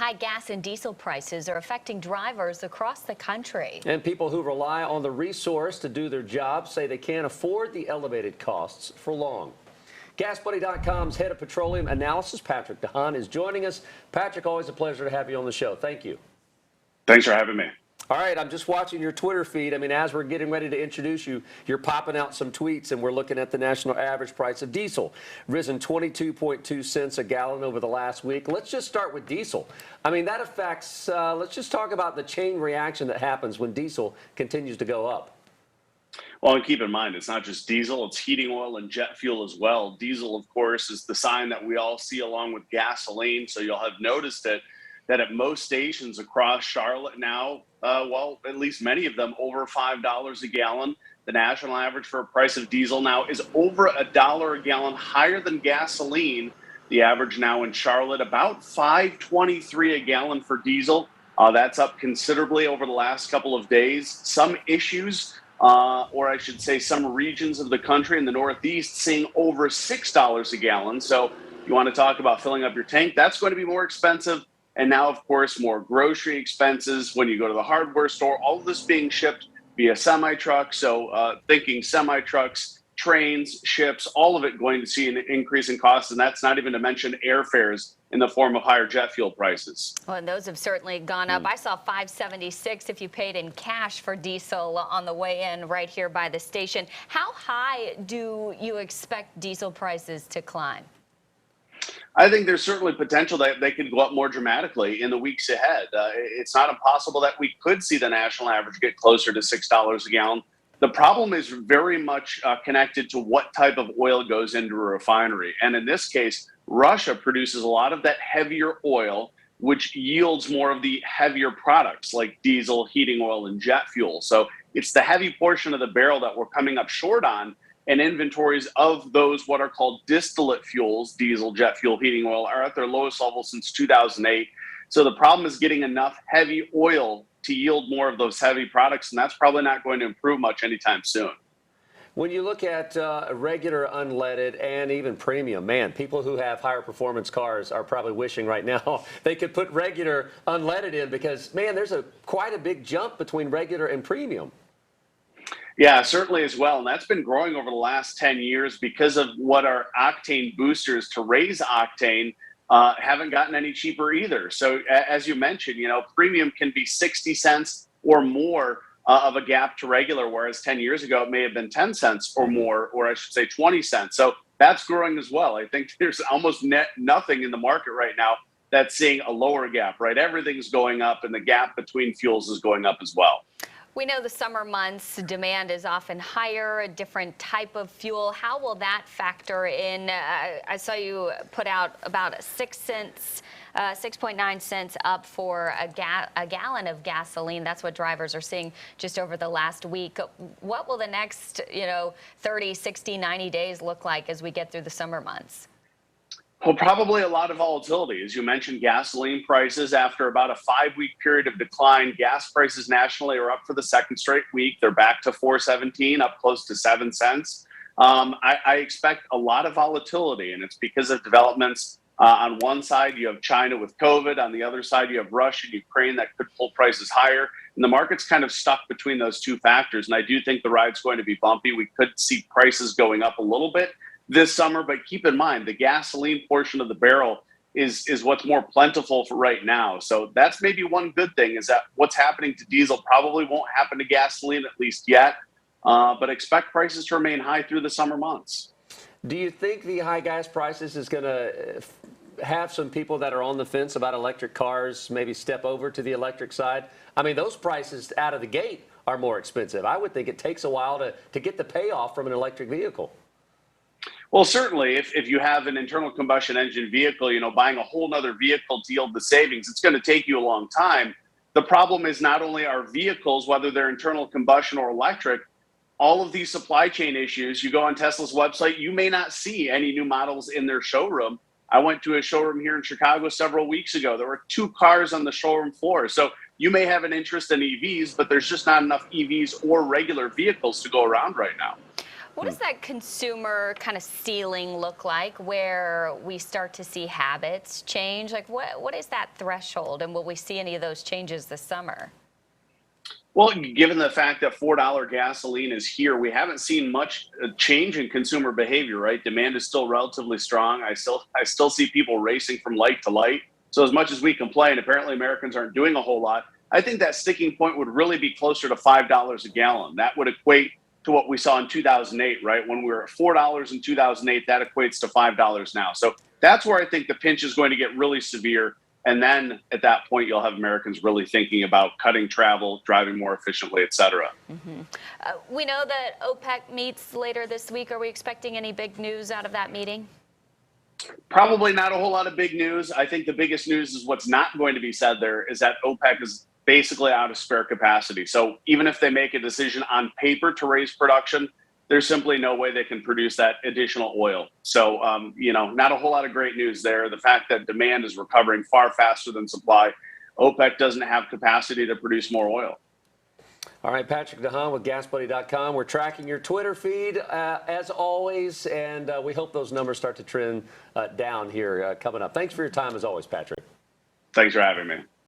high gas and diesel prices are affecting drivers across the country. And people who rely on the resource to do their job say they can't afford the elevated costs for long. GasBuddy.com's head of petroleum analysis, Patrick DeHaan, is joining us. Patrick, always a pleasure to have you on the show. Thank you. Thanks for having me. All right, I'm just watching your Twitter feed. I mean, as we're getting ready to introduce you, you're popping out some tweets, and we're looking at the national average price of diesel, risen 22.2 cents a gallon over the last week. Let's just start with diesel. I mean, that affects, let's just talk about the chain reaction that happens when diesel continues to go up. Well, and keep in mind, it's not just diesel, it's heating oil and jet fuel as well. Diesel, of course, is the sign that we all see along with gasoline. So you'll have noticed it, that at most stations across Charlotte now, well, at least many of them, over $5 a gallon. The national average for a price of diesel now is over $1 a gallon, higher than gasoline. The average now in Charlotte, about $5.23 a gallon for diesel. That's up considerably over the last couple of days. Some issues, or I should say some regions of the country in the Northeast seeing over $6 a gallon. So you want to talk about filling up your tank, that's going to be more expensive. And now, of course, more grocery expenses when you go to the hardware store, all of this being shipped via semi-truck. So thinking semi-trucks, trains, ships, all of it going to see an increase in costs. And that's not even to mention airfares in the form of higher jet fuel prices. Well, and those have certainly gone up. I saw $5.76 if you paid in cash for diesel on the way in right here by the station. How high do you expect diesel prices to climb? I think there's certainly potential that they could go up more dramatically in the weeks ahead. It's not impossible that we could see the national average get closer to $6 a gallon. The problem is very much connected to what type of oil goes into a refinery. And in this case, Russia produces a lot of that heavier oil, which yields more of the heavier products like diesel, heating oil, and jet fuel. So it's the heavy portion of the barrel that we're coming up short on. And inventories of those what are called distillate fuels, diesel, jet fuel, heating oil, are at their lowest level since 2008. So the problem is getting enough heavy oil to yield more of those heavy products, and that's probably not going to improve much anytime soon. When you look at regular unleaded and even premium, man, people who have higher performance cars are probably wishing right now they could put regular unleaded in because, man, there's quite a big jump between regular and premium. Yeah, certainly as well. And that's been growing over the last 10 years because of what our octane boosters to raise octane haven't gotten any cheaper either. So as you mentioned, you know, premium can be 60 cents or more of a gap to regular, whereas 10 years ago, it may have been 10 cents or more, or I should say 20 cents. So that's growing as well. I think there's almost nothing in the market right now that's seeing a lower gap, right? Everything's going up and the gap between fuels is going up as well. We know the summer months demand is often higher, a different type of fuel. How will that factor in? I saw you put out about 6 cents, 6.9 cents up for a gallon of gasoline. That's what drivers are seeing just over the last week. What will the next, 30, 60, 90 days look like as we get through the summer months? Well, probably a lot of volatility. As you mentioned, gasoline prices, after about a 5-week period of decline, gas prices nationally are up for the second straight week. They're back to $4.17, up close to 7 cents. I expect a lot of volatility, and it's because of developments. On one side, you have China with COVID. On the other side, you have Russia and Ukraine that could pull prices higher. And the market's kind of stuck between those two factors. And I do think the ride's going to be bumpy. We could see prices going up a little bit this summer, but keep in mind the gasoline portion of the barrel is what's more plentiful for right now. So that's maybe one good thing, is that what's happening to diesel probably won't happen to gasoline, at least yet, but expect prices to remain high through the summer months. Do you think the high gas prices is going to have some people that are on the fence about electric cars maybe step over to the electric side? I mean, those prices out of the gate are more expensive. I would think it takes a while to get the payoff from an electric vehicle. Well, certainly, if you have an internal combustion engine vehicle, buying a whole nother vehicle to yield the savings, it's going to take you a long time. The problem is not only our vehicles, whether they're internal combustion or electric, all of these supply chain issues. You go on Tesla's website, you may not see any new models in their showroom. I went to a showroom here in Chicago several weeks ago. There were 2 cars on the showroom floor. So you may have an interest in EVs, but there's just not enough EVs or regular vehicles to go around right now. What does that consumer kind of ceiling look like where we start to see habits change? Like what is that threshold, and will we see any of those changes this summer? Well, given the fact that $4 gasoline is here, we haven't seen much change in consumer behavior, right? Demand is still relatively strong. I still see people racing from light to light. So as much as we complain, apparently Americans aren't doing a whole lot. I think that sticking point would really be closer to $5 a gallon. That would equate to what we saw in 2008, right? When we were at $4 in 2008, that equates to $5 now. So that's where I think the pinch is going to get really severe. And then at that point, you'll have Americans really thinking about cutting travel, driving more efficiently, et cetera. We know that OPEC meets later this week. Are we expecting any big news out of that meeting? Probably not a whole lot of big news. I think the biggest news is what's not going to be said there is that OPEC is basically out of spare capacity. So even if they make a decision on paper to raise production, there's simply no way they can produce that additional oil. So, not a whole lot of great news there. The fact that demand is recovering far faster than supply, OPEC doesn't have capacity to produce more oil. All right, Patrick DeHaan with GasBuddy.com. We're tracking your Twitter feed as always, and we hope those numbers start to trend down here coming up. Thanks for your time as always, Patrick. Thanks for having me.